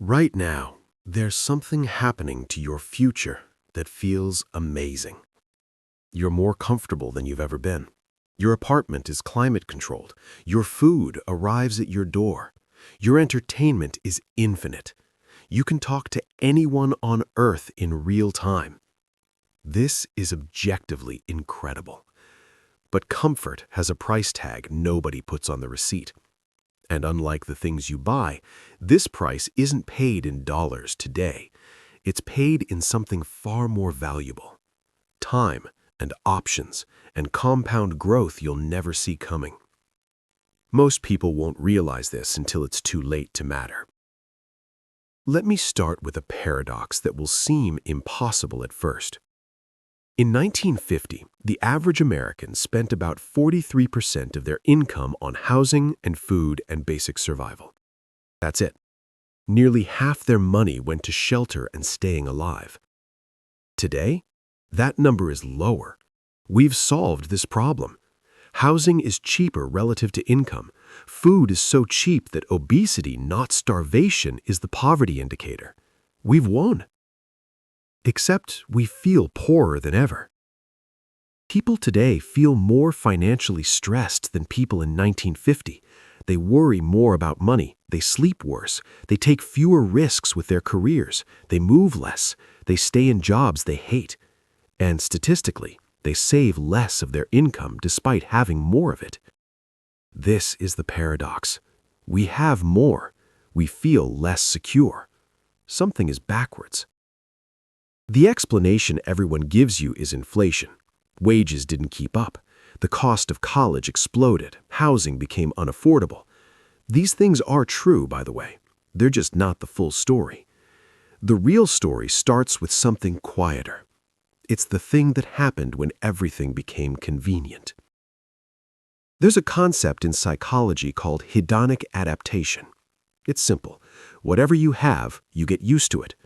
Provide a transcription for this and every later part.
Right now, there's something happening to your future that feels amazing. You're more comfortable than you've ever been. Your apartment is climate controlled. Your food arrives at your door. Your entertainment is infinite. You can talk to anyone on Earth in real time. This is objectively incredible. But comfort has a price tag nobody puts on the receipt. And unlike the things you buy, this price isn't paid in dollars today. It's paid in something far more valuable: time and options and compound growth you'll never see coming. Most people won't realize this until it's too late to matter. Let me start with a paradox that will seem impossible at first. In 1950, the average American spent about 43% of their income on housing and food and basic survival. That's it. Nearly half their money went to shelter and staying alive. Today, that number is lower. We've solved this problem. Housing is cheaper relative to income. Food is so cheap that obesity, not starvation, is the poverty indicator. We've won. Except we feel poorer than ever. People today feel more financially stressed than people in 1950. They worry more about money, they sleep worse, they take fewer risks with their careers, they move less, they stay in jobs they hate. And statistically, they save less of their income despite having more of it. This is the paradox. We have more, we feel less secure. Something is backwards. The explanation everyone gives you is inflation. Wages didn't keep up. The cost of college exploded. Housing became unaffordable. These things are true, by the way. They're just not the full story. The real story starts with something quieter. It's the thing that happened when everything became convenient. There's a concept in psychology called hedonic adaptation. It's simple. Whatever you have, you get used to it.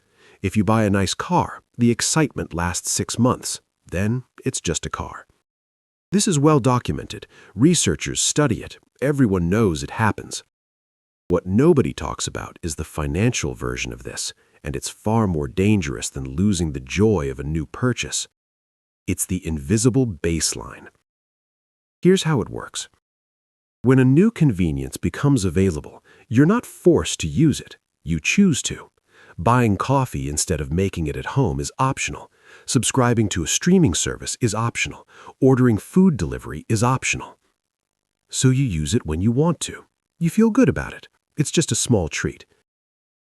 If you buy a nice car, the excitement lasts 6 months. Then it's just a car. This is well documented. Researchers study it. Everyone knows it happens. What nobody talks about is the financial version of this, and it's far more dangerous than losing the joy of a new purchase. It's the invisible baseline. Here's how it works. When a new convenience becomes available, you're not forced to use it. You choose to. Buying coffee instead of making it at home is optional. Subscribing to a streaming service is optional. Ordering food delivery is optional. So you use it when you want to. You feel good about it. It's just a small treat.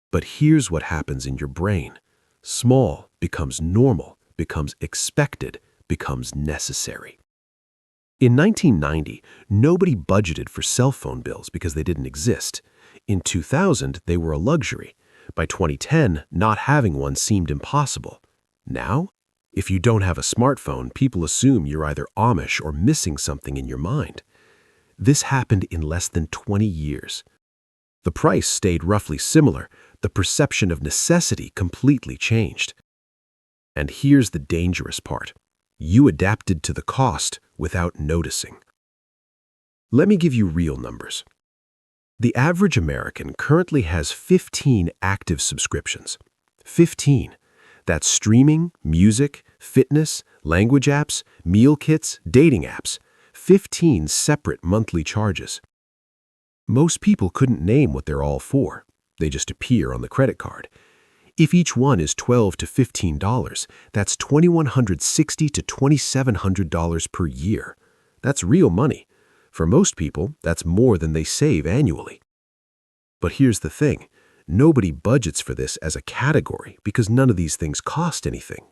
But here's what happens in your brain. Small becomes normal, becomes expected, becomes necessary. In 1990, nobody budgeted for cell phone bills because they didn't exist. In 2000, they were a luxury. By 2010, not having one seemed impossible. Now, if you don't have a smartphone, people assume you're either Amish or missing something in your mind. This happened in less than 20 years. The price stayed roughly similar. The perception of necessity completely changed. And here's the dangerous part. You adapted to the cost without noticing. Let me give you real numbers. The average American currently has 15 active subscriptions. 15. That's streaming, music, fitness, language apps, meal kits, dating apps. 15 separate monthly charges. Most people couldn't name what they're all for. They just appear on the credit card. If each one is $12 to $15, that's $2,160 to $2,700 per year. That's real money. For most people, that's more than they save annually. But here's the thing. Nobody budgets for this as a category because none of these things cost anything.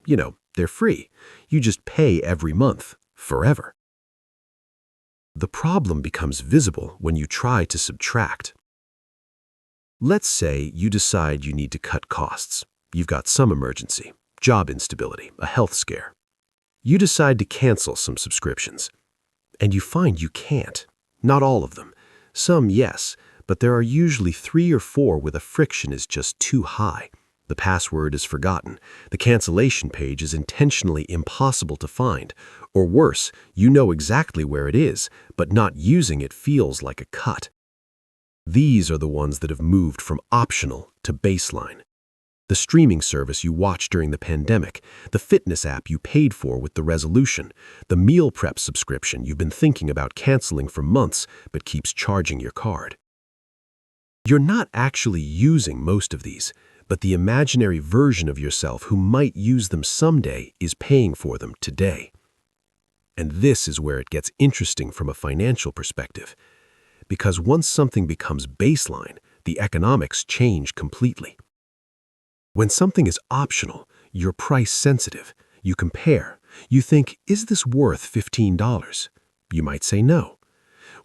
They're free. You just pay every month, forever. The problem becomes visible when you try to subtract. Let's say you decide you need to cut costs. You've got some emergency, job instability, a health scare. You decide to cancel some subscriptions. And you find you can't. Not all of them. Some, yes, but there are usually 3 or 4 where the friction is just too high. The password is forgotten. The cancellation page is intentionally impossible to find. Or worse, you know exactly where it is, but not using it feels like a cut. These are the ones that have moved from optional to baseline. The streaming service you watched during the pandemic, the fitness app you paid for with the resolution, the meal prep subscription you've been thinking about canceling for months but keeps charging your card. You're not actually using most of these, but the imaginary version of yourself who might use them someday is paying for them today. And this is where it gets interesting from a financial perspective, because once something becomes baseline, the economics change completely. When something is optional, you're price sensitive. You compare. You think, is this worth $15? You might say no.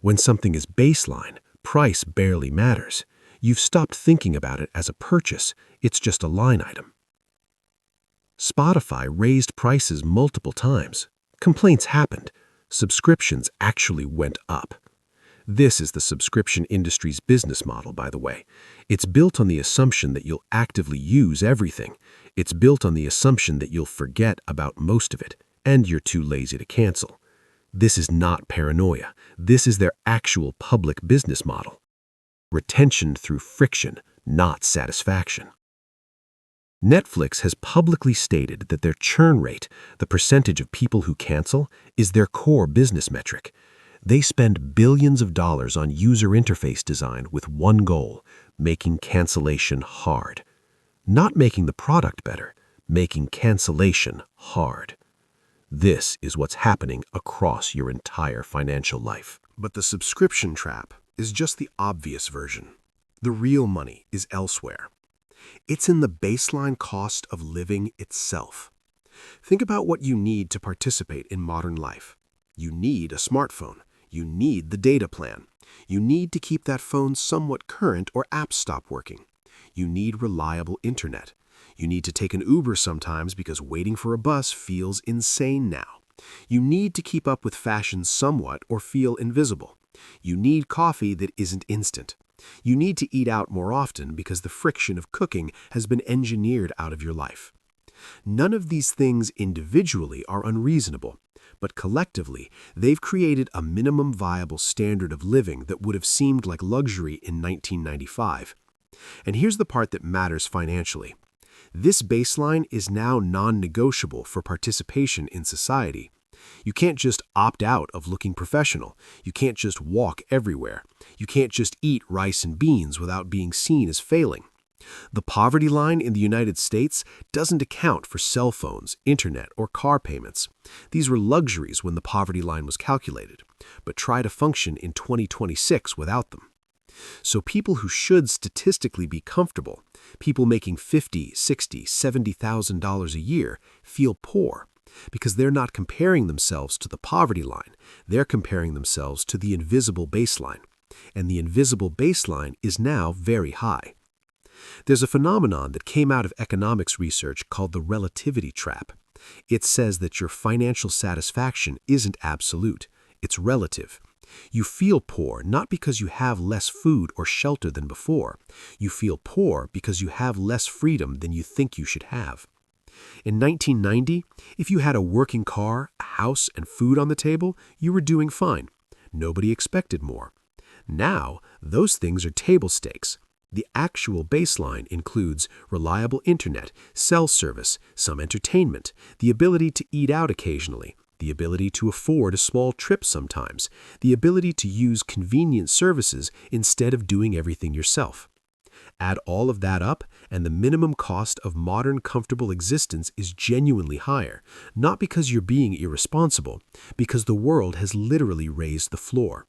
When something is baseline, price barely matters. You've stopped thinking about it as a purchase. It's just a line item. Spotify raised prices multiple times. Complaints happened. Subscriptions actually went up. This is the subscription industry's business model, by the way. It's built on the assumption that you'll actively use everything. It's built on the assumption that you'll forget about most of it, and you're too lazy to cancel. This is not paranoia. This is their actual public business model. Retention through friction, not satisfaction. Netflix has publicly stated that their churn rate, the percentage of people who cancel, is their core business metric. They spend billions of dollars on user interface design with one goal: making cancellation hard. Not making the product better, making cancellation hard. This is what's happening across your entire financial life. But the subscription trap is just the obvious version. The real money is elsewhere. It's in the baseline cost of living itself. Think about what you need to participate in modern life. You need a smartphone. You need the data plan. You need to keep that phone somewhat current or apps stop working. You need reliable internet. You need to take an Uber sometimes because waiting for a bus feels insane now. You need to keep up with fashion somewhat or feel invisible. You need coffee that isn't instant. You need to eat out more often because the friction of cooking has been engineered out of your life. None of these things individually are unreasonable, but collectively, they've created a minimum viable standard of living that would have seemed like luxury in 1995. And here's the part that matters financially. This baseline is now non-negotiable for participation in society. You can't just opt out of looking professional. You can't just walk everywhere. You can't just eat rice and beans without being seen as failing. The poverty line in the United States doesn't account for cell phones, internet, or car payments. These were luxuries when the poverty line was calculated, but try to function in 2026 without them. So people who should statistically be comfortable, people making $50,000, $60,000, $70,000 a year, feel poor because they're not comparing themselves to the poverty line. They're comparing themselves to the invisible baseline, and the invisible baseline is now very high. There's a phenomenon that came out of economics research called the relativity trap. It says that your financial satisfaction isn't absolute, it's relative. You feel poor not because you have less food or shelter than before. You feel poor because you have less freedom than you think you should have. In 1990, if you had a working car, a house, and food on the table, you were doing fine. Nobody expected more. Now, those things are table stakes. The actual baseline includes reliable internet, cell service, some entertainment, the ability to eat out occasionally, the ability to afford a small trip sometimes, the ability to use convenient services instead of doing everything yourself. Add all of that up, and the minimum cost of modern comfortable existence is genuinely higher, not because you're being irresponsible, because the world has literally raised the floor.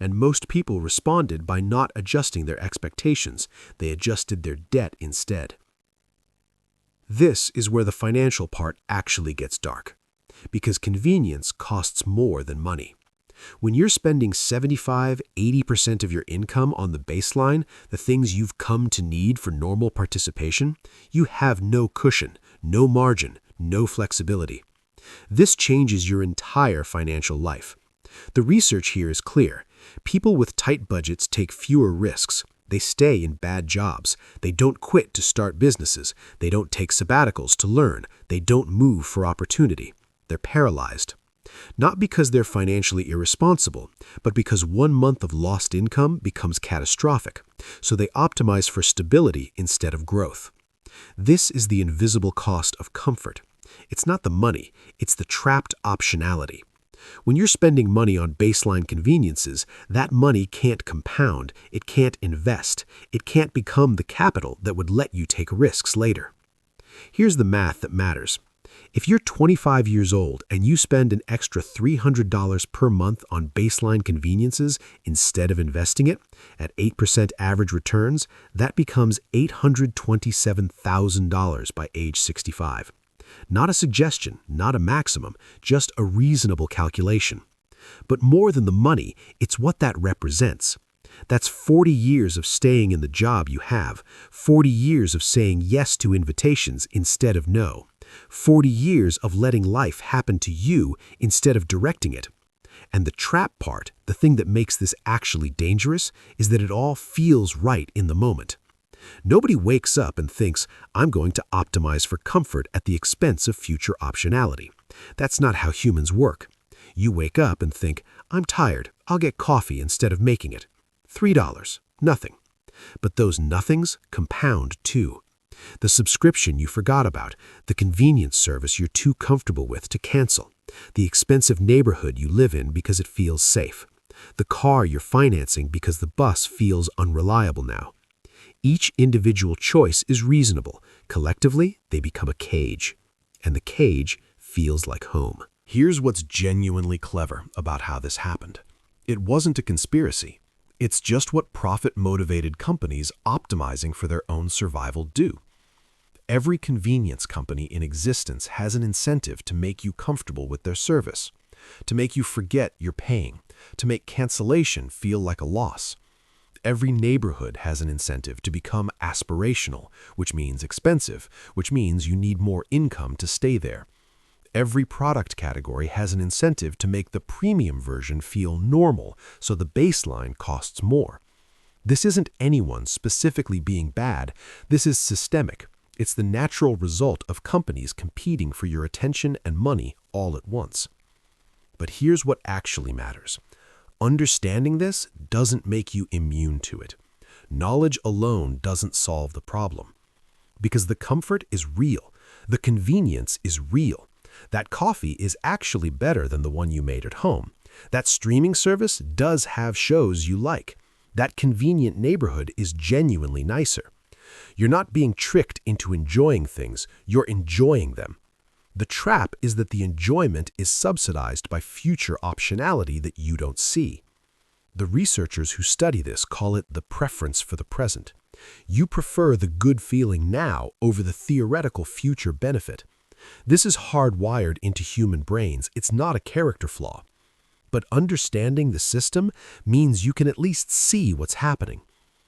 And most people responded by not adjusting their expectations. They adjusted their debt instead. This is where the financial part actually gets dark, because convenience costs more than money. When you're spending 75–80% of your income on the baseline, the things you've come to need for normal participation, you have no cushion, no margin, no flexibility. This changes your entire financial life. The research here is clear. People with tight budgets take fewer risks. They stay in bad jobs. They don't quit to start businesses. They don't take sabbaticals to learn. They don't move for opportunity. They're paralyzed. Not because they're financially irresponsible, but because 1 month of lost income becomes catastrophic, so they optimize for stability instead of growth. This is the invisible cost of comfort. It's not the money, it's the trapped optionality. When you're spending money on baseline conveniences, that money can't compound, it can't invest, it can't become the capital that would let you take risks later. Here's the math that matters. If you're 25 years old and you spend an extra $300 per month on baseline conveniences instead of investing it, at 8% average returns, that becomes $827,000 by age 65. Not a suggestion, not a maximum, just a reasonable calculation. But more than the money, it's what that represents. That's 40 years of staying in the job you have, 40 years of saying yes to invitations instead of no, 40 years of letting life happen to you instead of directing it. And the trap part, the thing that makes this actually dangerous, is that it all feels right in the moment. Nobody wakes up and thinks, I'm going to optimize for comfort at the expense of future optionality. That's not how humans work. You wake up and think, I'm tired, I'll get coffee instead of making it. $3, nothing. But those nothings compound too. The subscription you forgot about, the convenience service you're too comfortable with to cancel, the expensive neighborhood you live in because it feels safe, the car you're financing because the bus feels unreliable now. Each individual choice is reasonable. Collectively, they become a cage. And the cage feels like home. Here's what's genuinely clever about how this happened. It wasn't a conspiracy. It's just what profit-motivated companies optimizing for their own survival do. Every convenience company in existence has an incentive to make you comfortable with their service, to make you forget you're paying, to make cancellation feel like a loss. Every neighborhood has an incentive to become aspirational, which means expensive, which means you need more income to stay there. Every product category has an incentive to make the premium version feel normal, so the baseline costs more. This isn't anyone specifically being bad. This is systemic. It's the natural result of companies competing for your attention and money all at once. But here's what actually matters. Understanding this doesn't make you immune to it. Knowledge alone doesn't solve the problem. Because the comfort is real. The convenience is real. That coffee is actually better than the one you made at home. That streaming service does have shows you like. That convenient neighborhood is genuinely nicer. You're not being tricked into enjoying things, you're enjoying them. The trap is that the enjoyment is subsidized by future optionality that you don't see. The researchers who study this call it the preference for the present. You prefer the good feeling now over the theoretical future benefit. This is hardwired into human brains. It's not a character flaw. But understanding the system means you can at least see what's happening.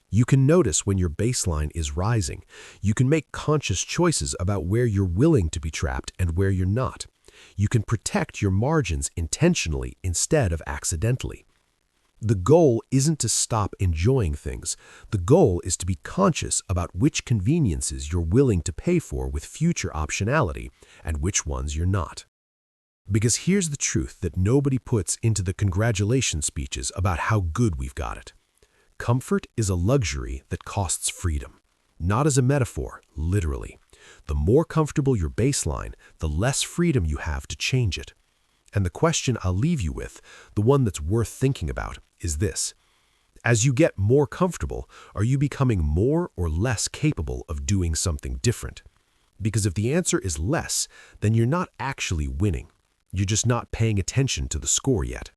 You can notice when your baseline is rising. You can make conscious choices about where you're willing to be trapped and where you're not. You can protect your margins intentionally instead of accidentally. The goal isn't to stop enjoying things. The goal is to be conscious about which conveniences you're willing to pay for with future optionality and which ones you're not. Because here's the truth that nobody puts into the congratulation speeches about how good we've got it. Comfort is a luxury that costs freedom. Not as a metaphor, literally. The more comfortable your baseline, the less freedom you have to change it. And the question I'll leave you with, the one that's worth thinking about, is this. As you get more comfortable, are you becoming more or less capable of doing something different? Because if the answer is less, then you're not actually winning. You're just not paying attention to the score yet.